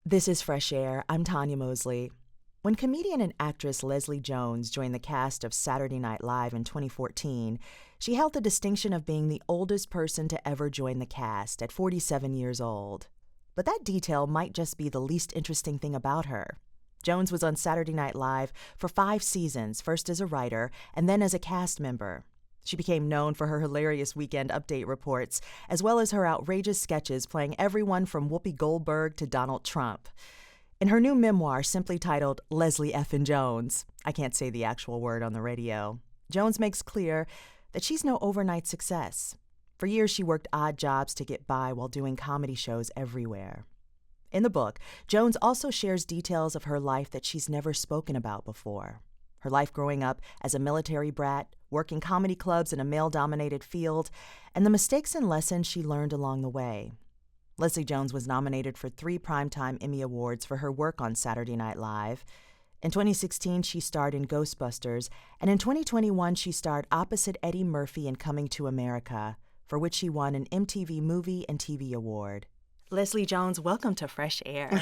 This is Fresh Air. I'm Tonya Mosley. When comedian and actress Leslie Jones joined the cast of Saturday Night Live in 2014, she held the distinction of being the oldest person to ever join the cast at 47 years old. But that detail might just be the least interesting thing about her. Jones was on Saturday Night Live for 5 seasons, first as a writer and then as a cast member. She became known for her hilarious Weekend Update reports, as well as her outrageous sketches playing everyone from Whoopi Goldberg to Donald Trump. In her new memoir, simply titled Leslie Effin' Jones, I can't say the actual word on the radio, Jones makes clear that she's no overnight success. For years, she worked odd jobs to get by while doing comedy shows everywhere. In the book, Jones also shares details of her life that she's never spoken about before. Her life growing up as a military brat, working comedy clubs in a male-dominated field, and the mistakes and lessons she learned along the way. Leslie Jones was nominated for 3 Primetime Emmy Awards for her work on Saturday Night Live. In 2016, she starred in Ghostbusters, and in 2021, she starred opposite Eddie Murphy in Coming to America, for which she won an MTV Movie and TV Award. Leslie Jones, welcome to Fresh Air.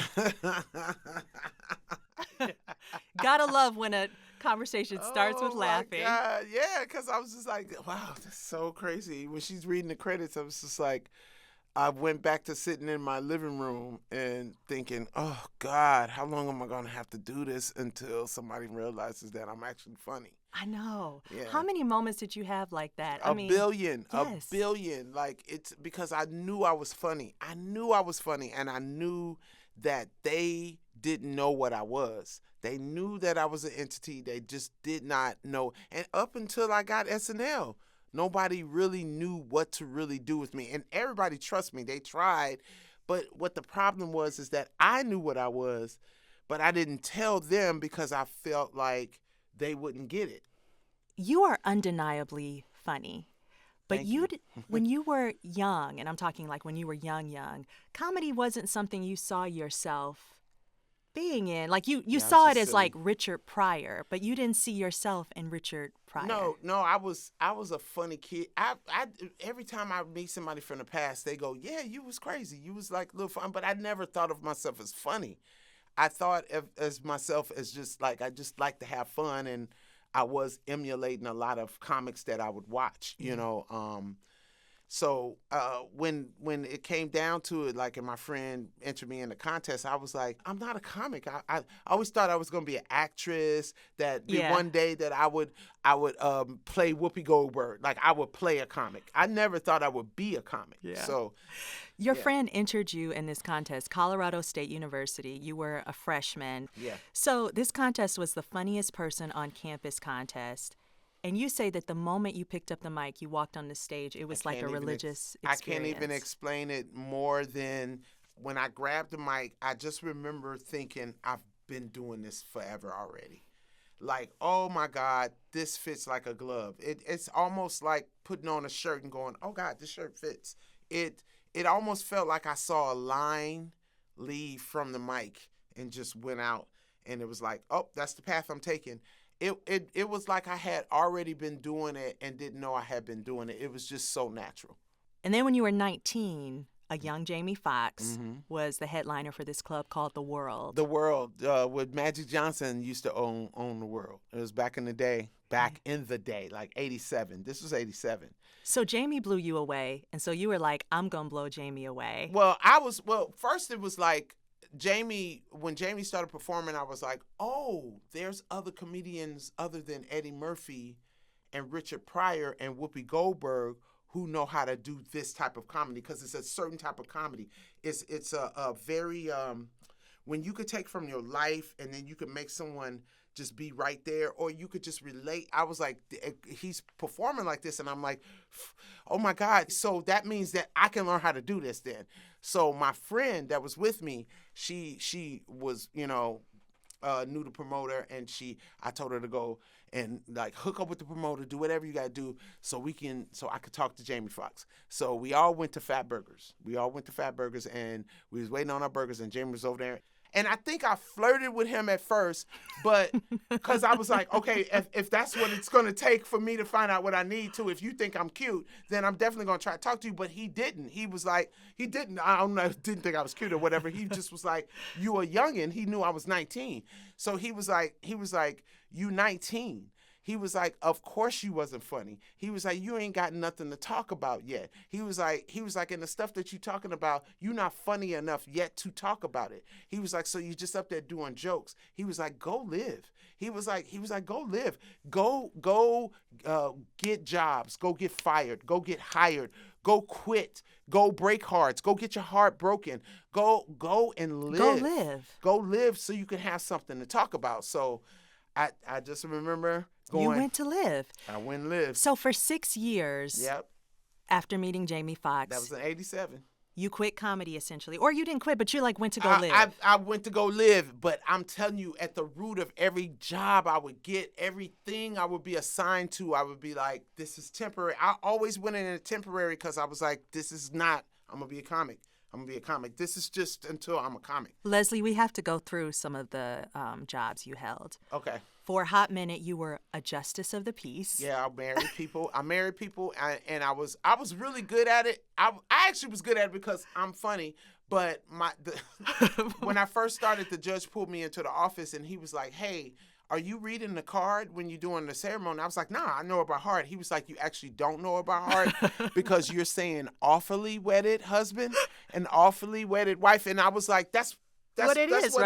Gotta love when a conversation starts with laughing. Oh, my God. Yeah, because I was just like, wow, that's so crazy. When she's reading the credits, I was just like, I went back to sitting in my living room and thinking, oh, God, how long am I going to have to do this until somebody realizes that I'm actually funny? I know. Yeah. How many moments did you have like that? A billion. Yes. Like, it's because I knew I was funny. I knew I was funny, and I knew that they didn't know what I was. They knew that I was an entity. They just did not know. And up until I got SNL, nobody really knew what to really do with me. And everybody trusts me. They tried. But what the problem was is that I knew what I was, but I didn't tell them because I felt like they wouldn't get it. You are undeniably funny. But Thank you. when you were young, and I'm talking like when you were young, comedy wasn't something you saw yourself being in. Like you Yeah, saw I was it just as silly. like Richard Pryor, but you didn't see yourself in Richard Pryor. No, I was a funny kid. I every time I meet somebody from the past, they go, "Yeah, you was crazy. You was like a little fun." But I never thought of myself as funny. I thought as myself as just like I just like to have fun, and I was emulating a lot of comics that I would watch. You know. So when it came down to it, like, and my friend entered me in the contest, I was like, I'm not a comic. I always thought I was going to be an actress. That one day that I would play Whoopi Goldberg. Like, I would play a comic. I never thought I would be a comic. Yeah. So your friend entered you in this contest, Colorado State University. You were a freshman. Yeah. So this contest was the funniest person on campus contest. And you say that the moment you picked up the mic, you walked on the stage, it was like a religious experience. I can't even explain it more than when I grabbed the mic, I just remember thinking, I've been doing this forever already. Like, oh my God, this fits like a glove. It's almost like putting on a shirt and going, oh God, this shirt fits. It almost felt like I saw a line leave from the mic and just went out. And it was like, oh, that's the path I'm taking. It was like I had already been doing it and didn't know I had been doing it. It was just so natural. And then when you were 19, a young Jamie Foxx was the headliner for this club called The World. The World, with Magic Johnson used to own The World. It was back in the day, like 87. This was 87. So Jamie blew you away, and so you were like, I'm going to blow Jamie away. Well, first it was like, when Jamie started performing, I was like, oh, there's other comedians other than Eddie Murphy and Richard Pryor and Whoopi Goldberg who know how to do this type of comedy, because it's a certain type of comedy. It's a very, when you could take from your life and then you could make someone just be right there, or you could just relate. I was like, he's performing like this, and I'm like, oh my God. So that means that I can learn how to do this then. So my friend that was with me, she was, knew the promoter, and I told her to go and like hook up with the promoter, do whatever you gotta do so I could talk to Jamie Foxx. So we all went to Fat Burgers. And we was waiting on our burgers, and Jamie was over there. And I think I flirted with him at first, but because I was like, okay, if that's what it's going to take for me to find out what I need to, if you think I'm cute, then I'm definitely going to try to talk to you. But he didn't. He was like, I don't know, didn't think I was cute or whatever. He just was like, you a youngin'. He knew I was 19. So he was like, you 19. He was like, of course you wasn't funny. He was like, you ain't got nothing to talk about yet. He was like, and the stuff that you talking about, you not funny enough yet to talk about it. He was like, so you just up there doing jokes. He was like, go live. He was like, go live. Go get jobs. Go get fired. Go get hired. Go quit. Go break hearts. Go get your heart broken. Go and live. Go live. Go live so you can have something to talk about. So I just remember going. You went to live. I went and lived. So for 6 years, Yep. after meeting Jamie Foxx, That was in 87. you quit comedy essentially. Or you didn't quit, but you like went to go live. I went to go live, but I'm telling you, at the root of every job I would get, everything I would be assigned to, I would be like, this is temporary. I always went in a temporary because I was like, this is not, I'm going to be a comic. I'm going to be a comic. This is just until I'm a comic. Leslie, we have to go through some of the jobs you held. Okay. For a hot minute, you were a justice of the peace. Yeah, I married people. And I was really good at it. I actually was good at it because I'm funny. But when I first started, the judge pulled me into the office and he was like, hey, are you reading the card when you're doing the ceremony? I was like, nah, I know about heart. He was like, you actually don't know about heart because you're saying awfully wedded husband and awfully wedded wife. And I was like, that's what it is,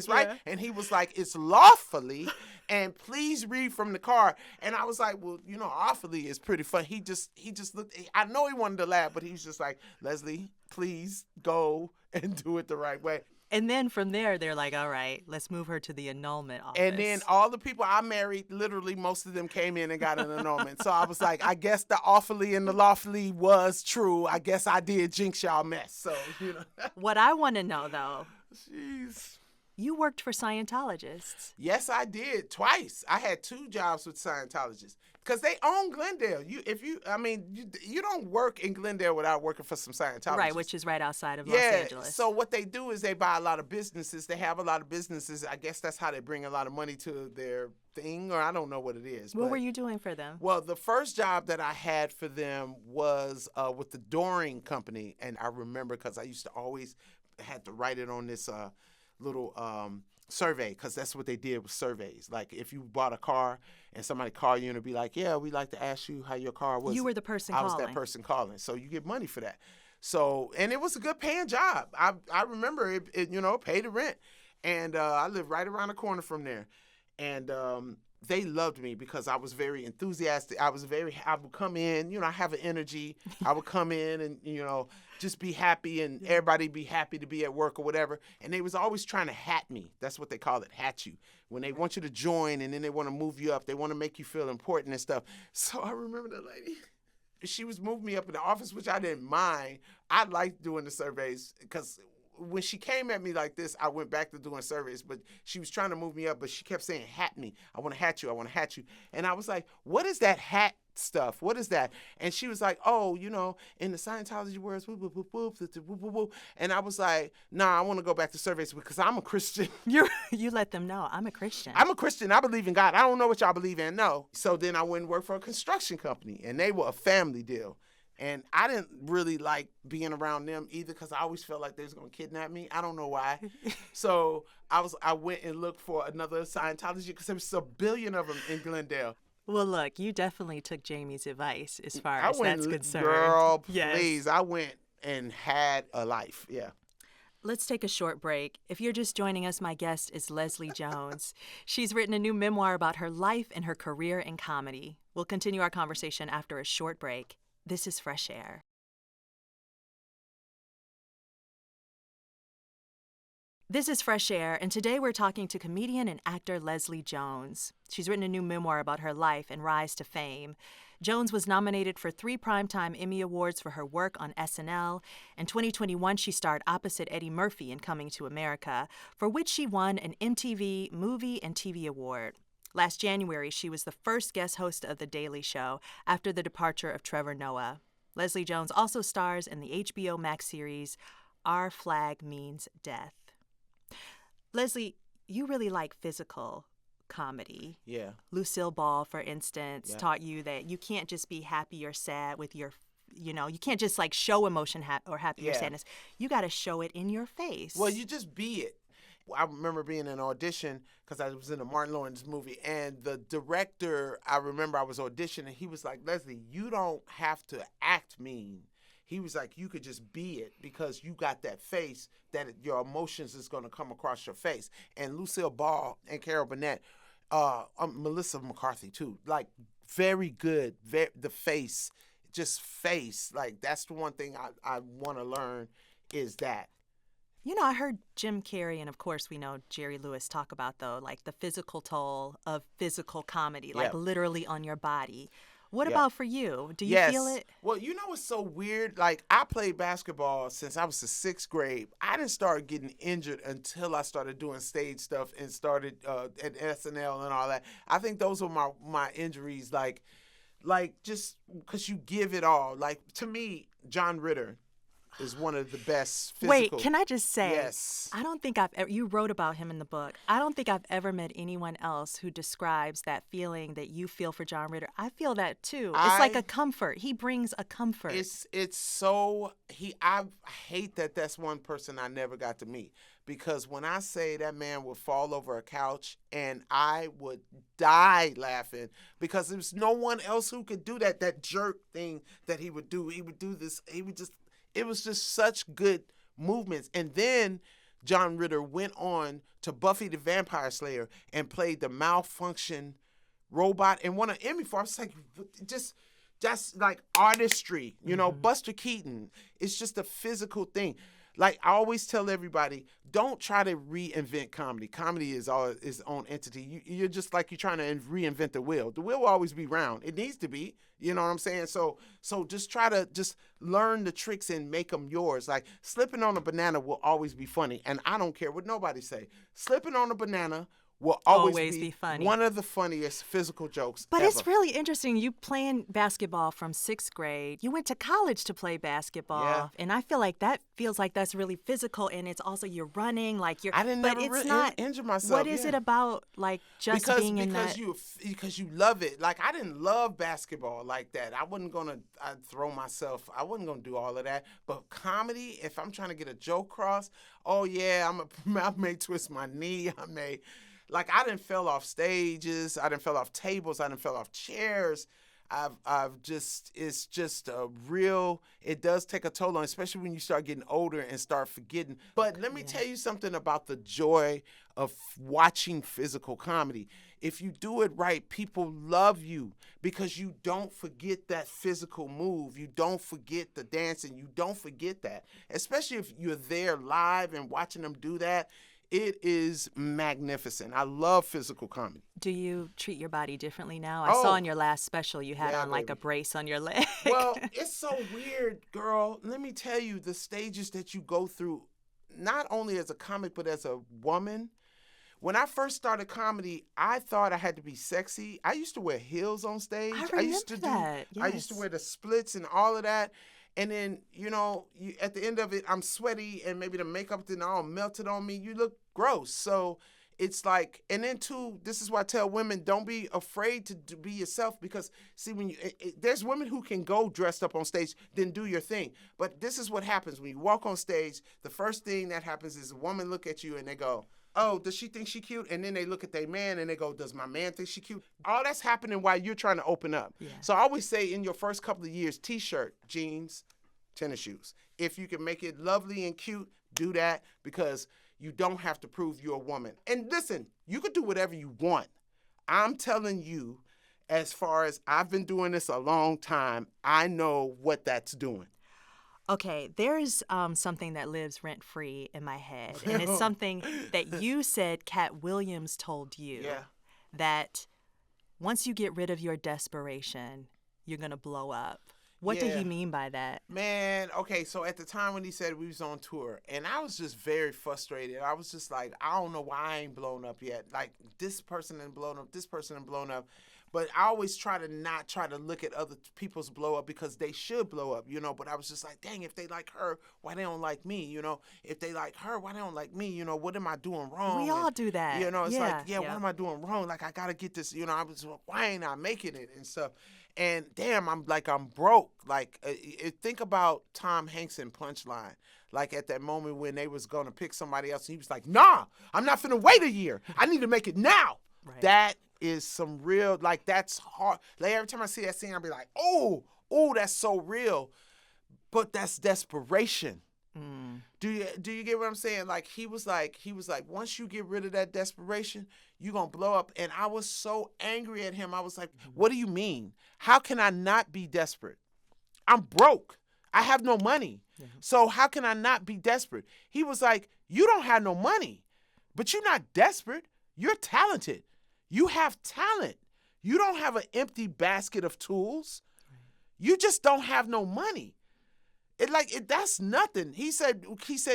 right? Yeah. And he was like, it's lawfully, and please read from the card. And I was like, well, awfully is pretty fun. He just looked, I know he wanted to laugh, but he was just like, Leslie, please go and do it the right way. And then from there, they're like, all right, let's move her to the annulment office. And then all the people I married, literally most of them came in and got an annulment. So I was like, I guess the awfully and the lawfully was true. I guess I did jinx y'all mess. So, What I want to know, though, jeez. You worked for Scientologists. Yes, I did. Twice. I had 2 jobs with Scientologists because they own Glendale. You don't work in Glendale without working for some Scientologists. Right, which is right outside of Los Angeles. So what they do is they buy a lot of businesses. They have a lot of businesses. I guess that's how they bring a lot of money to their thing, or I don't know what it is. What were you doing for them? Well, the first job that I had for them was with the Dooring Company, and I remember because I used to always had to write it on this little survey, because that's what they did with surveys. Like if you bought a car and somebody called you and it'd be like, yeah, we'd like to ask you how your car was. You were the person calling. I was that person calling. So you get money for that. So, and it was a good paying job. I remember it paid the rent. And I lived right around the corner from there. And they loved me because I was very enthusiastic. I would come in, I have an energy. I would come in and, just be happy, and everybody be happy to be at work or whatever. And they was always trying to hat me. That's what they call it, hat you. When they want you to join and then they want to move you up, they want to make you feel important and stuff. So I remember that lady. She was moving me up in the office, which I didn't mind. I liked doing the surveys because when she came at me like this, I went back to doing surveys, but she was trying to move me up, but she kept saying, hat me. I want to hat you. I want to hat you. And I was like, what is that hat stuff? What is that? And she was like, oh, in the Scientology words, whoop, whoop, whoop, whoop, whoop, whoop, whoop. And I was like, nah, I want to go back to surveys because I'm a Christian. You let them know, I'm a Christian. I'm a Christian. I believe in God. I don't know what y'all believe in, no. So then I went and worked for a construction company, and they were a family deal. And I didn't really like being around them either because I always felt like they was going to kidnap me. I don't know why. So I went and looked for another Scientology because there was a billion of them in Glendale. Well, look, you definitely took Jamie's advice as far as that's concerned. Girl, yes. Please. I went and had a life. Yeah. Let's take a short break. If you're just joining us, my guest is Leslie Jones. She's written a new memoir about her life and her career in comedy. We'll continue our conversation after a short break. This is Fresh Air. This is Fresh Air, and today we're talking to comedian and actor Leslie Jones. She's written a new memoir about her life and rise to fame. Jones was nominated for 3 Primetime Emmy Awards for her work on SNL. In 2021, she starred opposite Eddie Murphy in Coming to America, for which she won an MTV Movie and TV Award. Last January, she was the first guest host of The Daily Show after the departure of Trevor Noah. Leslie Jones also stars in the HBO Max series Our Flag Means Death. Leslie, you really like physical comedy. Yeah. Lucille Ball, for instance, Yeah. taught you that you can't just be happy or sad with your, you can't just like show emotion or happy or Yeah. sadness. You got to show it in your face. Well, you just be it. I remember being in an audition because I was in a Martin Lawrence movie, and the director, I remember I was auditioning, he was like, Leslie, you don't have to act mean. He was like, you could just be it because you got that face that your emotions is going to come across your face. And Lucille Ball and Carol Burnett, Melissa McCarthy too, like very good. The face, just face. Like that's the one thing I want to learn is that. I heard Jim Carrey and, of course, we know Jerry Lewis talk about, though, like the physical toll of physical comedy, like literally on your body. What about for you? Do you feel it? Well, it's so weird. Like, I played basketball since I was in 6th grade. I didn't start getting injured until I started doing stage stuff and started at SNL and all that. I think those were my injuries, like just because you give it all. Like, to me, John Ritter is one of the best physical. Wait, can I just say, yes. I don't think you wrote about him in the book. I don't think I've ever met anyone else who describes that feeling that you feel for John Ritter. I feel that too. It's like a comfort. He brings a comfort. It's so, I hate that that's one person I never got to meet, because when I say that man would fall over a couch and I would die laughing because there was no one else who could do that jerk thing that he would do. He would do this, it was just such good movements. And then John Ritter went on to Buffy the Vampire Slayer and played the malfunction robot and won an Emmy for it. I was like, just like artistry, Buster Keaton. It's just a physical thing. Like I always tell everybody, don't try to reinvent comedy. Comedy is its own entity. You're just like you're trying to reinvent the wheel. The wheel will always be round. It needs to be. You know what I'm saying? So just try to just learn the tricks and make them yours. Like slipping on a banana will always be funny, and I don't care what nobody say. Slipping on a banana will always be funny. One of the funniest physical jokes But ever. It's really interesting. You playing basketball from 6th grade. You went to college to play basketball. And I feel like that feels like that's really physical, and it's also you're running. Like you're, I didn't but never it's not, injure myself. What is it about like just being in that? Because you love it. Like I didn't love basketball like that. I'd throw myself. I wasn't gonna do all of that. But comedy, if I'm trying to get a joke across, I may twist my knee. Like I done fell off stages, I done fell off tables, I done fell off chairs. It's just a real, it does take a toll on, especially when you start getting older and start forgetting. But let me tell you something about the joy of watching physical comedy. If you do it right, people love you because you don't forget that physical move. You don't forget the dancing. You don't forget that, especially if you're there live and watching them do that. It is magnificent. I love physical comedy. Do you treat your body differently now? I saw in your last special you had on like a brace on your leg. Well, it's so weird, girl. Let me tell you, the stages that you go through, not only as a comic, but as a woman. When I first started comedy, I thought I had to be sexy. I used to wear heels on stage. I used to wear the splits and all of that. And then, at the end of it, I'm sweaty and maybe the makeup didn't all melted on me. You look gross. So it's like, and then too, this is why I tell women, don't be afraid to be yourself because, see, when there's women who can go dressed up on stage, then do your thing. But this is what happens. When you walk on stage, the first thing that happens is a woman look at you and they go, oh, does she think she cute? And then they look at their man and they go, does my man think she cute? All that's happening while you're trying to open up. Yeah. So I always say in your first couple of years, T-shirt, jeans, tennis shoes. If you can make it lovely and cute, do that because you don't have to prove you're a woman. And listen, you could do whatever you want. I'm telling you, as far as I've been doing this a long time, I know what that's doing. Okay, there's something that lives rent-free in my head, and it's something that you said Cat Williams told you, that once you get rid of your desperation, you're going to blow up. What did he mean by that? Man, okay, so at the time when he said we was on tour, and I was just very frustrated. I was just like, I don't know why I ain't blown up yet. Like, this person ain't blown up, this person ain't blown up. But I always try to not try to look at other people's blow up because they should blow up, you know. But I was just like, dang, if they like her, why they don't like me, you know? If they like her, why they don't like me, you know? What am I doing wrong? We all do that. You know, it's yeah. like, what am I doing wrong? Like, I got to get this, you know, why ain't I making it and stuff? And damn, I'm broke. Like, think about Tom Hanks in Punchline. Like at that moment when they was going to pick somebody else, and he was like, nah, I'm not finna wait a year. I need to make it now. Right. That is some real, like, that's hard. Like every time I see that scene, I'll be like, oh, that's so real. But that's desperation. Mm. Do you get what I'm saying? Like he was like, once you get rid of that desperation, you're going to blow up. And I was so angry at him. I was like, what do you mean? How can I not be desperate? I'm broke. I have no money. Mm-hmm. So how can I not be desperate? He was like, you don't have no money, but you're not desperate. You're talented. You have talent. You don't have an empty basket of tools. You just don't have no money. That's nothing. He said,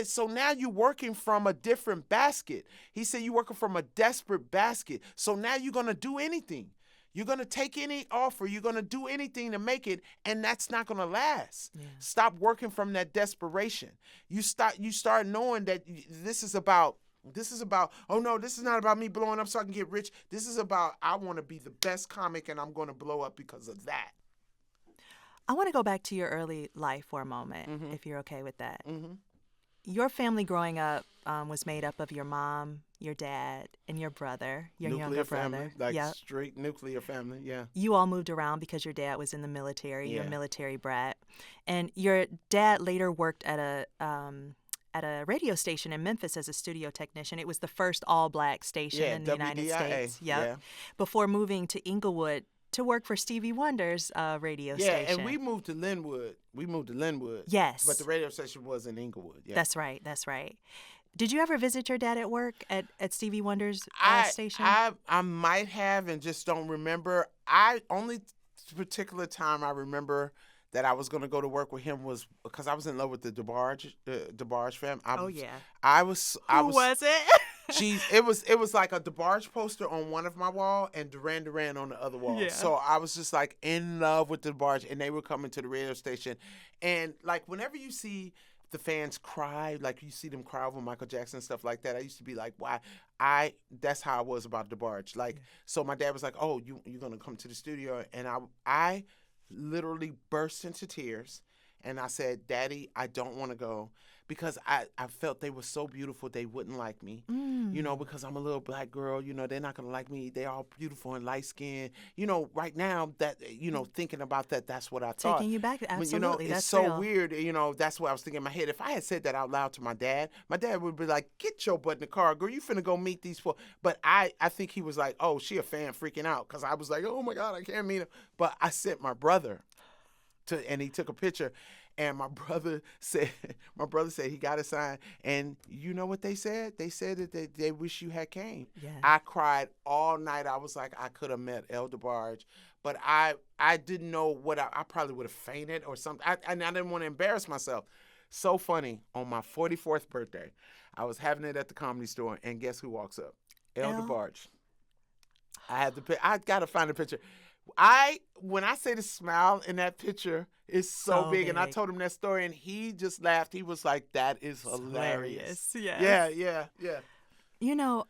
so now you're working from a different basket. He said, you're working from a desperate basket. So now you're going to do anything. You're going to take any offer. You're going to do anything to make it, and that's not going to last. Yeah. Stop working from that desperation. You start knowing that this is about, oh no, this is not about me blowing up so I can get rich. This is about, I want to be the best comic, and I'm going to blow up because of that. I want to go back to your early life for a moment, if you're okay with that. Mm-hmm. Your family growing up was made up of your mom, your dad, and your brother, your younger brother. Straight nuclear family, yeah. You all moved around because your dad was in the military, you're a military brat. And your dad later worked at a radio station in Memphis as a studio technician. It was the first all-black station in the United States. Yep. Yeah. Before moving to Inglewood to work for Stevie Wonder's radio station. Yeah, and we moved to Linwood. Yes. But the radio station was in Inglewood. Yeah. That's right. Did you ever visit your dad at work at Stevie Wonder's station? I might have and just don't remember. Only particular time I remember that I was going to go to work with him was because I was in love with the DeBarge fam. Who was it? Geez, it was like a DeBarge poster on one of my wall and Duran on the other wall. Yeah. So I was just like in love with the DeBarge, and they were coming to the radio station. And like whenever you see the fans cry, like you see them cry over Michael Jackson and stuff like that, I used to be like, why? That's how I was about DeBarge. Like, so my dad was like, oh, you're going to come to the studio. And I literally burst into tears. And I said, Daddy, I don't want to go because I felt they were so beautiful they wouldn't like me, you know, because I'm a little black girl, you know, they're not going to like me. They're all beautiful and light-skinned. You know, right now, that, you know, thinking about that, that's what I thought. Taking you back, absolutely, you know, it's that's so real. weird, you know, that's what I was thinking in my head. If I had said that out loud to my dad would be like, get your butt in the car, girl, you finna go meet these four. But I think he was like, oh, she a fan freaking out, because I was like, oh my God, I can't meet him. But I sent my brother and he took a picture. And my brother said he got a sign. And you know what they said? They said that they wish you had came. Yeah. I cried all night. I was like, I could have met El DeBarge. But I didn't know what I probably would have fainted or something. And I didn't want to embarrass myself. So funny. On my 44th birthday, I was having it at the Comedy Store. And guess who walks up? El DeBarge. I got to find a picture. When I say the smile in that picture is so big, and I told him that story, and he just laughed. He was like, "That is hilarious." Yes. Yeah. You know,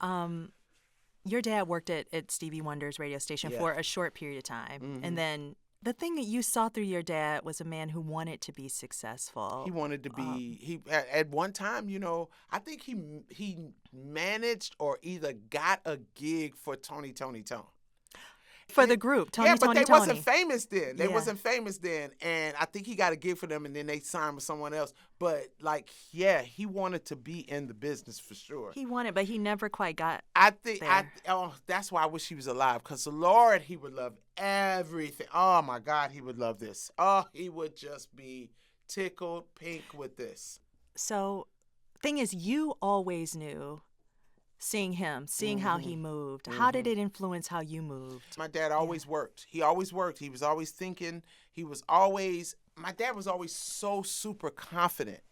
your dad worked at Stevie Wonder's radio station for a short period of time, and then the thing that you saw through your dad was a man who wanted to be successful. He wanted to be. He at one time, you know, I think he managed or either got a gig for Tony. For the group, Tony. But they wasn't famous then. And I think he got a gig for them, and then they signed with someone else. But he wanted to be in the business for sure. He wanted, but he never quite got. That's why I wish he was alive, because Lord, he would love everything. Oh my God, he would love this. Oh, he would just be tickled pink with this. So, thing is, you always knew. Seeing how he moved. How did it influence how you moved? My dad always worked. He always worked. He was always thinking. My dad was always so super confident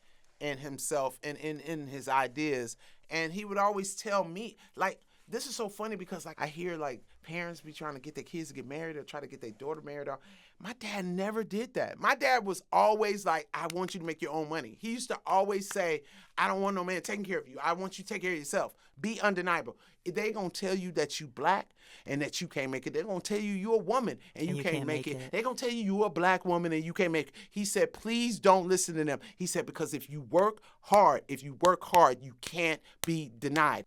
in himself and in his ideas. And he would always tell me, like, this is so funny because like I hear like parents be trying to get their kids to get married or try to get their daughter married. Or my dad never did that. My dad was always like, I want you to make your own money. He used to always say, I don't want no man taking care of you. I want you to take care of yourself. Be undeniable. If they gonna tell you that you black and that you can't make it, they're gonna tell you you're a woman and you can't make it. They're gonna tell you you're a black woman and you can't make it. He said, please don't listen to them. He said, because if you work hard, you can't be denied.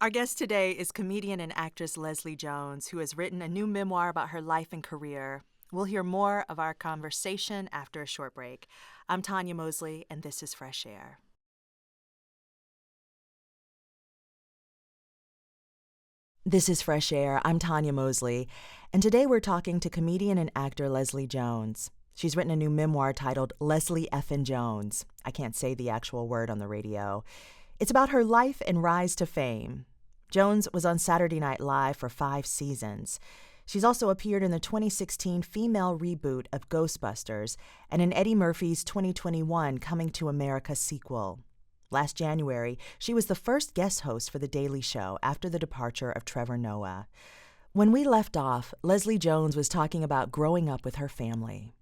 Our guest today is comedian and actress Leslie Jones, who has written a new memoir about her life and career. We'll hear more of our conversation after a short break. I'm Tonya Mosley, and this is Fresh Air. This is Fresh Air. I'm Tonya Mosley, and today we're talking to comedian and actor Leslie Jones. She's written a new memoir titled Leslie Effin' Jones. I can't say the actual word on the radio. It's about her life and rise to fame. Jones was on Saturday Night Live for 5 seasons. She's also appeared in the 2016 female reboot of Ghostbusters and in Eddie Murphy's 2021 Coming to America sequel. Last January, she was the first guest host for The Daily Show after the departure of Trevor Noah. When we left off, Leslie Jones was talking about growing up with her family.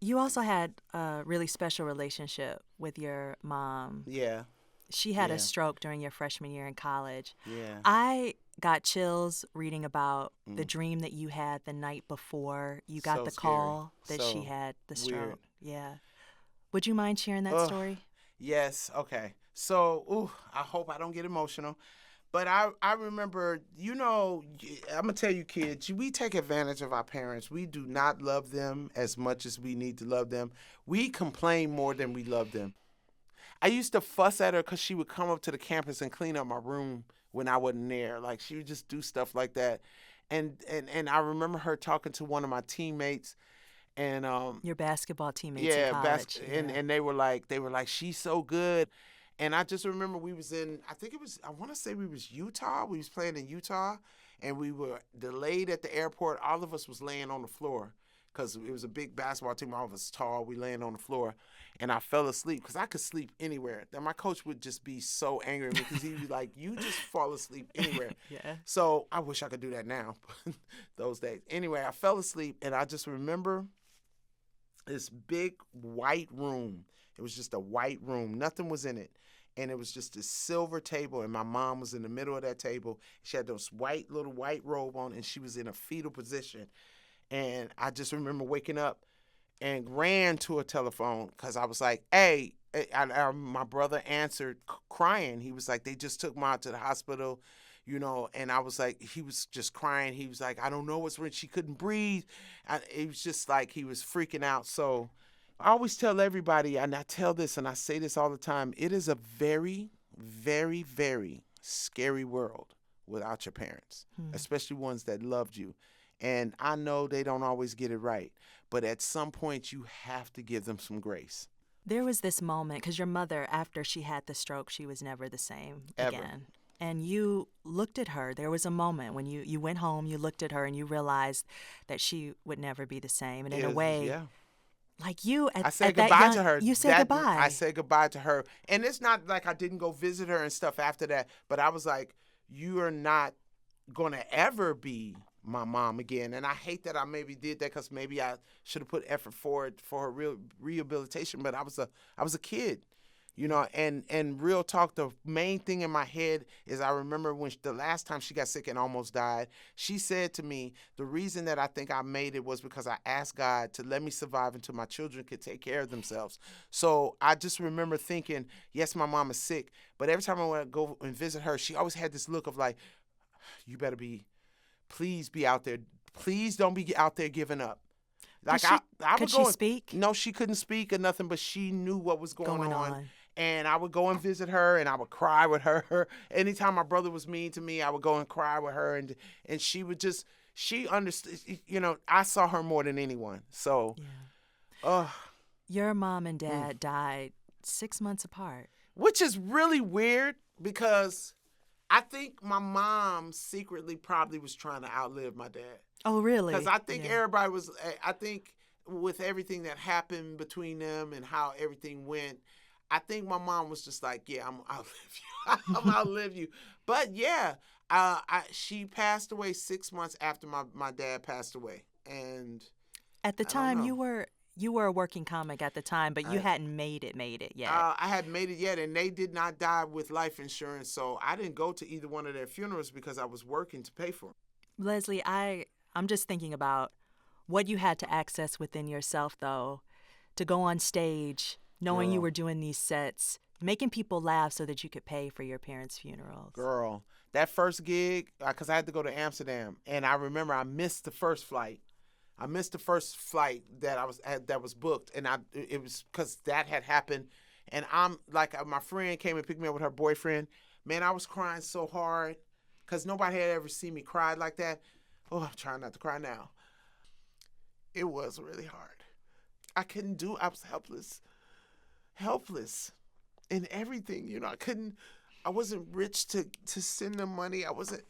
You also had a really special relationship with your mom. Yeah. She had a stroke during your freshman year in college. Yeah. I got chills reading about the dream that you had the night before you got the call that she had the stroke. Weird. Yeah. Would you mind sharing that story? Yes. Okay. So, I hope I don't get emotional. But I remember, I'm going to tell you kids, we take advantage of our parents. We do not love them as much as we need to love them. We complain more than we love them. I used to fuss at her because she would come up to the campus and clean up my room when I wasn't there. Like, she would just do stuff like that. And I remember her talking to one of my teammates. And your basketball teammates in college. And they were like, she's so good. And I just remember we was in, I want to say we was Utah. We was playing in Utah, and we were delayed at the airport. All of us was laying on the floor because it was a big basketball team. All of us tall. We laying on the floor, and I fell asleep because I could sleep anywhere. Then my coach would just be so angry at me because he'd be like, you just fall asleep anywhere. Yeah. So I wish I could do that now, those days. Anyway, I fell asleep, and I just remember this big white room. It was just a white room. Nothing was in it. And it was just a silver table, and my mom was in the middle of that table. She had those little white robe on, and she was in a fetal position. And I just remember waking up and ran to a telephone because I was like, hey, my brother answered crying. He was like, they just took Mom to the hospital, and I was like, he was just crying. He was like, I don't know what's wrong. She couldn't breathe. It was just like he was freaking out. So I always tell everybody, and I tell this and I say this all the time, it is a very, very, very scary world without your parents, especially ones that loved you. And I know they don't always get it right, but at some point you have to give them some grace. There was this moment, because your mother, after she had the stroke, she was never the same again. And you looked at her. There was a moment when you went home, you looked at her, and you realized that she would never be the same. And in a way, like you, I said goodbye to her. You said goodbye. I said goodbye to her. And it's not like I didn't go visit her and stuff after that, but I was like, you are not going to ever be my mom again. And I hate that I maybe did that because maybe I should have put effort forward for her real rehabilitation, but I was a kid. And real talk, the main thing in my head is I remember when the last time she got sick and almost died, she said to me, the reason that I think I made it was because I asked God to let me survive until my children could take care of themselves. So I just remember thinking, yes, my mom is sick, but every time I want to go and visit her, she always had this look of like, you better please be out there. Please don't be out there giving up. Like could she speak? No, she couldn't speak or nothing, but she knew what was going on. And I would go and visit her, and I would cry with her. Anytime my brother was mean to me, I would go and cry with her, and she would she understood. I saw her more than anyone. So, your mom and dad died 6 months apart, which is really weird because I think my mom secretly probably was trying to outlive my dad. Oh, really? Because I think everybody was. I think with everything that happened between them and how everything went, I think my mom was just like, yeah, I'll live you. I'm outlive you. But yeah, she passed away 6 months after my dad passed away. And At the I don't time, know. you were a working comic at the time, but you hadn't made it yet. I hadn't made it yet, and they did not die with life insurance, so I didn't go to either one of their funerals because I was working to pay for them. Leslie, I'm just thinking about what you had to access within yourself, though, to go on stage, knowing you Girl. were doing these sets, making people laugh so that you could pay for your parents' funerals. Girl, that first gig, because I had to go to Amsterdam, and I remember I missed the first flight. I missed the first flight that was booked, and it was because that had happened. And I'm like, my friend came and picked me up with her boyfriend. Man, I was crying so hard because nobody had ever seen me cry like that. Oh, I'm trying not to cry now. It was really hard. I was helpless in everything. You know, I wasn't rich to send them money. I wasn't.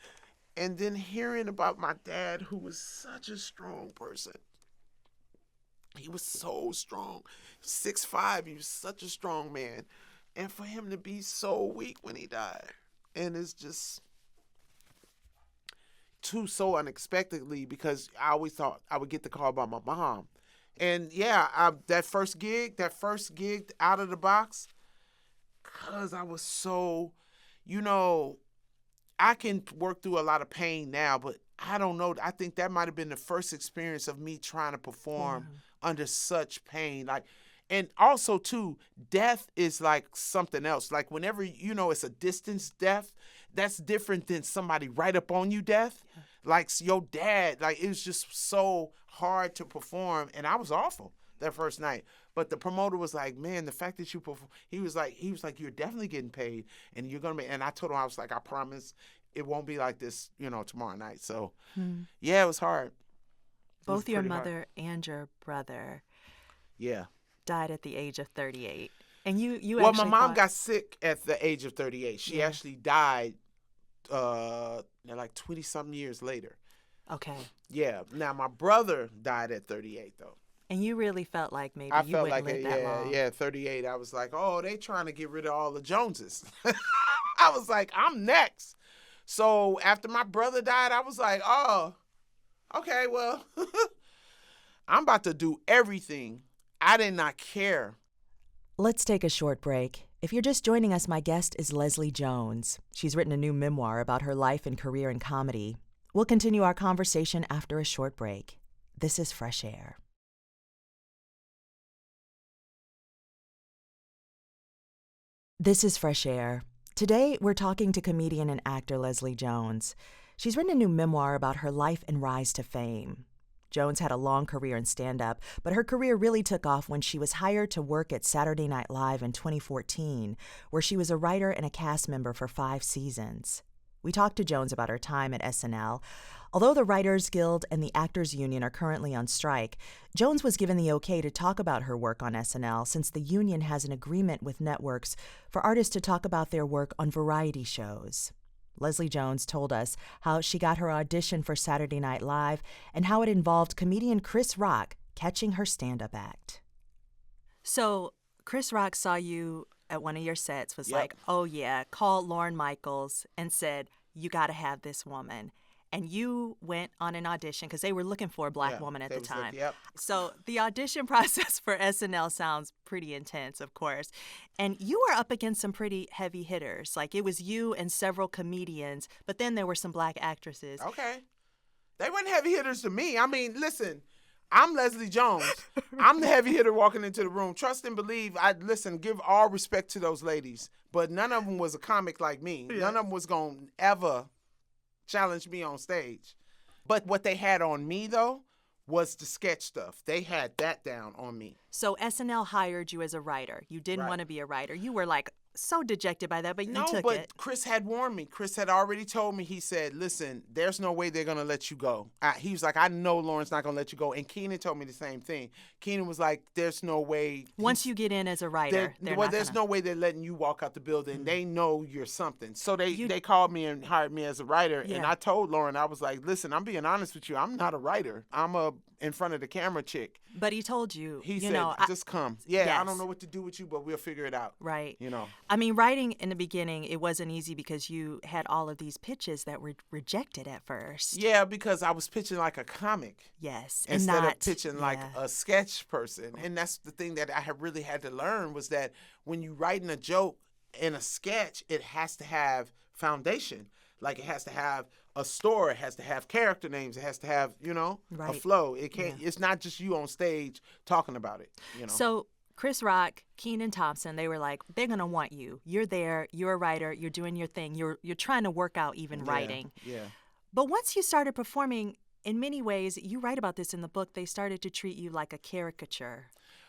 And then hearing about my dad, who was such a strong person. He was so strong. 6'5", he was such a strong man. And for him to be so weak when he died. And it's just so unexpectedly, because I always thought I would get the call by my mom. And yeah, that first gig out of the box, because I was so, I can work through a lot of pain now, but I don't know. I think that might have been the first experience of me trying to perform under such pain. And also too, death is like something else. Like whenever, it's a distance death, that's different than somebody right up on you death. Yeah. Like your dad, like it was just so hard to perform, and I was awful that first night. But the promoter was like, man, the fact that you perform, he was like, you're definitely getting paid, and you're going to and I told him, I was like, I promise it won't be like this, tomorrow night. So, yeah, it was hard. Both your mother and your brother died at the age of 38. And you well, my mom got sick at the age of 38. She actually died like 20-something years later. Okay. Yeah. Now, my brother died at 38, though. And you really felt like maybe you felt wouldn't like live that long. Yeah, 38. I was like, oh, they trying to get rid of all the Joneses. I was like, I'm next. So after my brother died, I was like, oh, okay, well, I'm about to do everything. I did not care. Let's take a short break. If you're just joining us, my guest is Leslie Jones. She's written a new memoir about her life and career in comedy. We'll continue our conversation after a short break. This is Fresh Air. This is Fresh Air. Today, we're talking to comedian and actor Leslie Jones. She's written a new memoir about her life and rise to fame. Jones had a long career in stand-up, but her career really took off when she was hired to work at Saturday Night Live in 2014, where she was a writer and a cast member for 5 seasons. We talked to Jones about her time at SNL. Although the Writers Guild and the Actors Union are currently on strike, Jones was given the okay to talk about her work on SNL since the union has an agreement with networks for artists to talk about their work on variety shows. Leslie Jones told us how she got her audition for Saturday Night Live and how it involved comedian Chris Rock catching her stand-up act. So Chris Rock saw you at one of your sets, was like, oh yeah, called Lorne Michaels and said, you got to have this woman. And you went on an audition because they were looking for a black woman at the time. So the audition process for SNL sounds pretty intense, of course. And you were up against some pretty heavy hitters. Like it was you and several comedians, but then there were some black actresses. Okay. They weren't heavy hitters to me. I mean, listen, I'm Leslie Jones. I'm the heavy hitter walking into the room. Trust and believe. Give all respect to those ladies. But none of them was a comic like me. Yeah. None of them was going to ever challenge me on stage. But what they had on me, though, was the sketch stuff. They had that down on me. So SNL hired you as a writer. You didn't want to be a writer. You were like so dejected by that, but you No, took but it. Chris had warned me. Chris had already told me, he said, listen, there's no way they're going to let you go. He was like, I know Lauren's not going to let you go. And Keenan told me the same thing. Keenan was like, there's no way. Once you get in as a writer, there's no way they're letting you walk out the building. They know you're something. So they called me and hired me as a writer. Yeah. And I told Lauren, I was like, listen, I'm being honest with you. I'm not a writer. I'm a in front of the camera chick. But he told you, He you said, know, just come. Yeah, yes. I don't know what to do with you, but we'll figure it out. Right. You know. I mean, writing in the beginning, it wasn't easy because you had all of these pitches that were rejected at first. Yeah, because I was pitching like a comic. Yes. Instead of pitching like a sketch person. And that's the thing that I have really had to learn was that when you're writing a joke in a sketch, it has to have foundation. Like it has to have a story, it has to have character names, it has to have, a flow. It can't. It's not just you on stage talking about it. So Chris Rock, Kenan Thompson, they were like, they're gonna want you. You're there. You're a writer. You're doing your thing. You're trying to work out even writing. Yeah. But once you started performing, in many ways, you write about this in the book. They started to treat you like a caricature.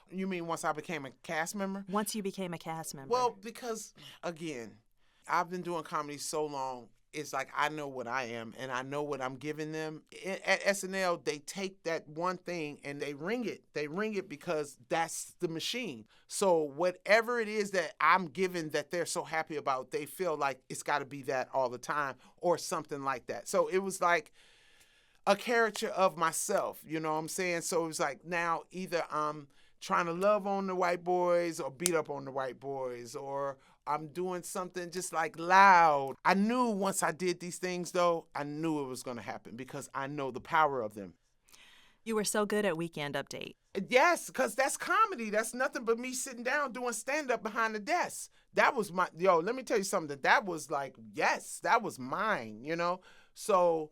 You mean once I became a cast member? Once you became a cast member. Well, because again, I've been doing comedy so long. It's like I know what I am and I know what I'm giving them. At SNL, they take that one thing and they ring it. They ring it because that's the machine. So whatever it is that I'm giving that they're so happy about, they feel like it's got to be that all the time or something like that. So it was like a caricature of myself, you know what I'm saying? So it was like now either I'm trying to love on the white boys or beat up on the white boys, or I'm doing something just like loud. I knew once I did these things, though, I knew it was going to happen because I know the power of them. You were so good at Weekend Update. Yes, because that's comedy. That's nothing but me sitting down doing stand-up behind the desk. That was let me tell you something. That was like, yes, that was mine, So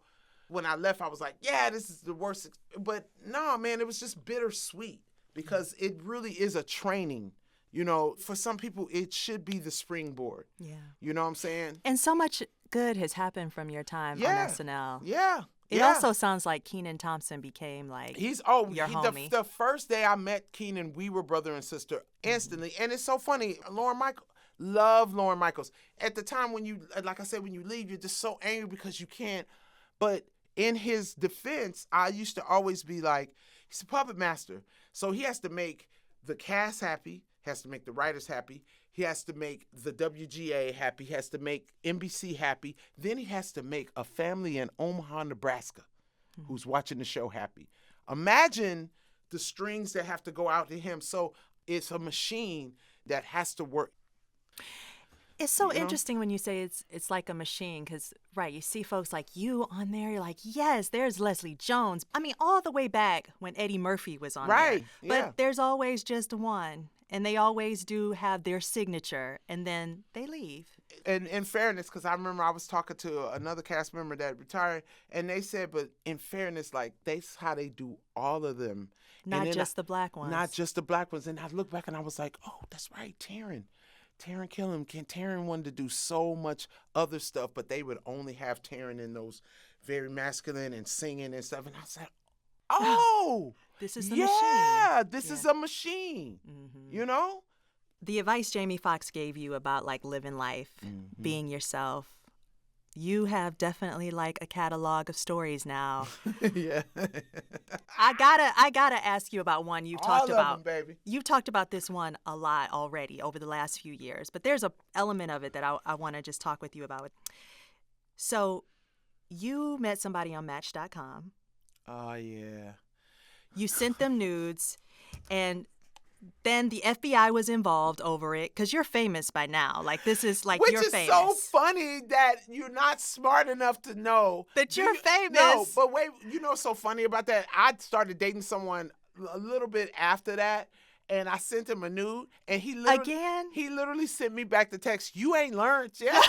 when I left, I was like, yeah, this is the worst. But no, man, it was just bittersweet because it really is a training. For some people, it should be the springboard. Yeah. You know what I'm saying? And so much good has happened from your time on SNL. Yeah. It also sounds like Kenan Thompson became like your homie. The first day I met Kenan, we were brother and sister instantly. And it's so funny. Love Lauren Michaels. At the time when you, like I said, when you leave, you're just so angry because you can't. But in his defense, I used to always be like, he's a puppet master. So he has to make the cast happy. Has to make the writers happy. He has to make the WGA happy. He has to make NBC happy. Then he has to make a family in Omaha, Nebraska, who's watching the show happy. Imagine the strings that have to go out to him. So it's a machine that has to work. It's so interesting when you say it's like a machine because, right, you see folks like you on there. You're like, yes, there's Leslie Jones. I mean, all the way back when Eddie Murphy was on there. But there's always just one. And they always do have their signature, and then they leave. And in fairness, because I remember I was talking to another cast member that retired, and they said, but in fairness, like, that's how they do all of them. Not just the black ones. Not just the black ones. And I look back and I was like, oh, that's right, Taryn Killam. Taryn wanted to do so much other stuff, but they would only have Taryn in those very masculine and singing and stuff. And I said, oh, this is the machine. Yeah, this is a machine, The advice Jamie Foxx gave you about like living life, being yourself, you have definitely like a catalog of stories now. Yeah. I gotta ask you about one you've talked about. All of them, baby. You've talked about this one a lot already over the last few years, but there's a element of it that I want to just talk with you about. So you met somebody on Match.com. Oh, yeah. You sent them nudes, and then the FBI was involved over it because you're famous by now. Like, this is like you're famous. Which is so funny that you're not smart enough to know that you're famous. No, but wait, what's so funny about that? I started dating someone a little bit after that, and I sent him a nude, and he literally sent me back the text, "You ain't learned yet."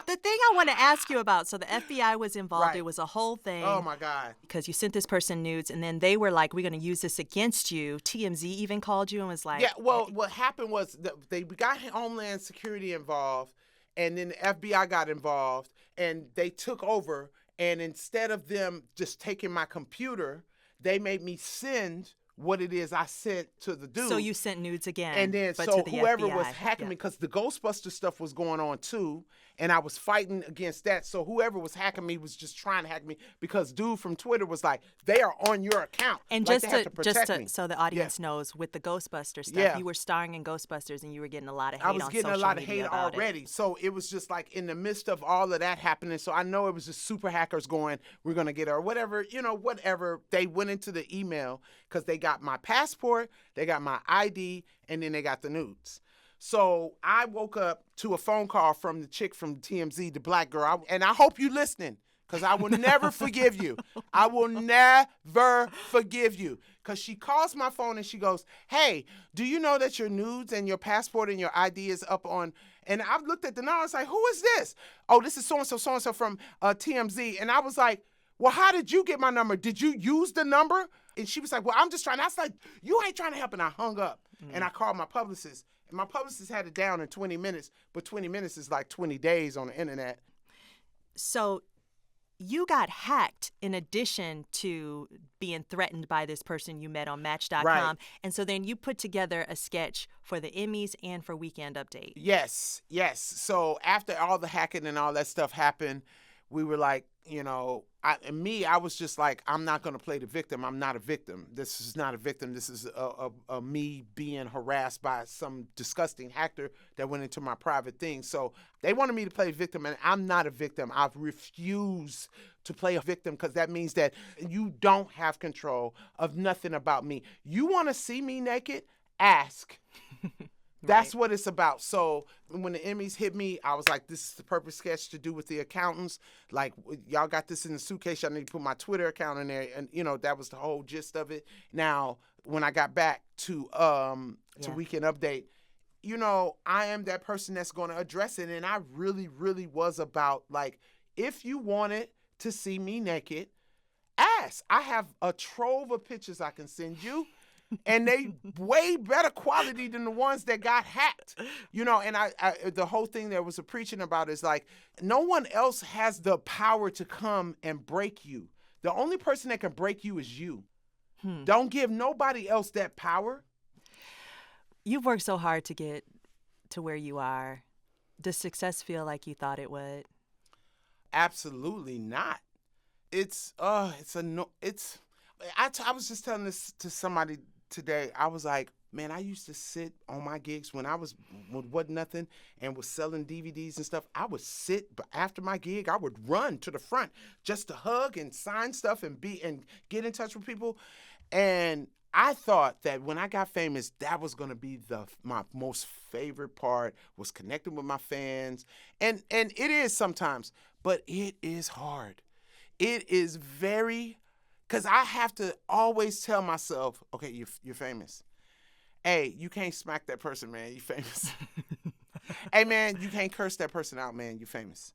The thing I want to ask you about, so the FBI was involved. Right. It was a whole thing. Oh, my God. Because you sent this person nudes, and then they were like, we're going to use this against you. TMZ even called you and was like... Yeah, well, what happened was they got Homeland Security involved, and then the FBI got involved, and they took over, and instead of them just taking my computer, they made me send what it is I sent to the dude. So you sent nudes again. And then, but so to the whoever FBI. was hacking me, because the Ghostbuster stuff was going on too, and I was fighting against that. So whoever was hacking me was just trying to hack me, because dude from Twitter was like, they are on your account. And like, just they have to protect me. so the audience knows, with the Ghostbuster stuff, Yeah. you were starring in Ghostbusters and you were getting a lot of hate I was on getting a social lot of media hate about already. it. So it was just like in the midst of all of that happening. So I know it was just super hackers going, we're going to get her, or whatever, whatever. They went into the email because they got my passport, they got my ID, and then they got the nudes. So I woke up to a phone call from the chick from TMZ, the black girl, and I hope you listening, because I will never forgive you. I will never forgive you. Because she calls my phone and she goes, hey, do you know that your nudes and your passport and your ID is up on... And I looked at the number, I was like, who is this? Oh, this is so-and-so from TMZ. And I was like, well, how did you get my number? Did you use the number? And she was like, well, I'm just trying. I was like, you ain't trying to help. And I hung up. And I called my publicist. And my publicist had it down in 20 minutes. But 20 minutes is like 20 days on the internet. So you got hacked in addition to being threatened by this person you met on Match.com. Right. And so then you put together a sketch for the Emmys and for Weekend Update. Yes. So after all the hacking and all that stuff happened, we were like, I was just like, I'm not going to play the victim. I'm not a victim. This is not a victim. This is a me being harassed by some disgusting hacker that went into my private thing. So they wanted me to play victim, and I'm not a victim. I've refused to play a victim, because that means that you don't have control of nothing about me. You want to see me naked? Ask. That's what it's about. So when the Emmys hit me, I was like, this is the perfect sketch to do with the accountants. Like, y'all got this in the suitcase. Y'all need to put my Twitter account in there. And, that was the whole gist of it. Now, when I got back to Weekend Update, I am that person that's going to address it. And I really, really was about, like, if you wanted to see me naked, ask. I have a trove of pictures I can send you. And they way better quality than the ones that got hacked, and I the whole thing that was preaching about is like, no one else has the power to come and break you. The only person that can break you is you. Don't give nobody else that power. You've worked so hard to get to where you are. Does success feel like you thought it would? Absolutely not. I was just telling this to somebody today. I was like, man, I used to sit on my gigs when I wasn't nothing and was selling DVDs and stuff. I would sit, but after my gig, I would run to the front just to hug and sign stuff and get in touch with people. And I thought that when I got famous, that was going to be my most favorite part, was connecting with my fans. And it is sometimes, but it is hard. It is very... Because I have to always tell myself, okay, you're famous. Hey, you can't smack that person, man. You famous. Hey, man, you can't curse that person out, man. You famous.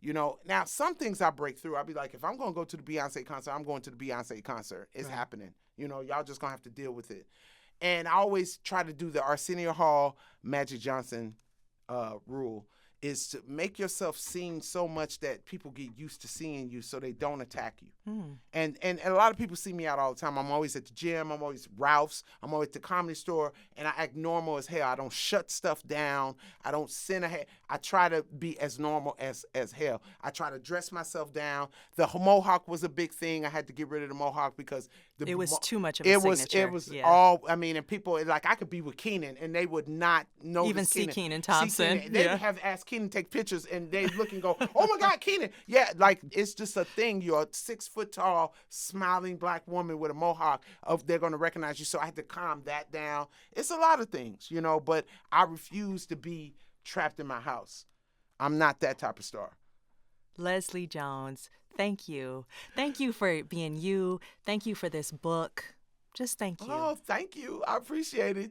Now some things I break through. I'll be like, if I'm going to go to the Beyonce concert, I'm going to the Beyonce concert. It's happening. Y'all just going to have to deal with it. And I always try to do the Arsenio Hall, Magic Johnson rule, is to make yourself seen so much that people get used to seeing you so they don't attack you. And a lot of people see me out all the time. I'm always at the gym. I'm always Ralph's. I'm always at the Comedy Store. And I act normal as hell. I don't shut stuff down. I don't send ahead. I try to be as normal as hell. I try to dress myself down. The mohawk was a big thing. I had to get rid of the mohawk because it was too much of a signature. It was all, and people, like, I could be with Keenan and they would not know. Even see Kenan Thompson. They would have asked Keenan to take pictures and they look and go, oh my God, Keenan. Yeah, like, it's just a thing. You're a 6 foot tall, smiling black woman with a mohawk. They're going to recognize you. So I had to calm that down. It's a lot of things, but I refuse to be trapped in my house. I'm not that type of star. Leslie Jones, thank you. Thank you for being you. Thank you for this book. Just thank you. Oh, thank you. I appreciate it.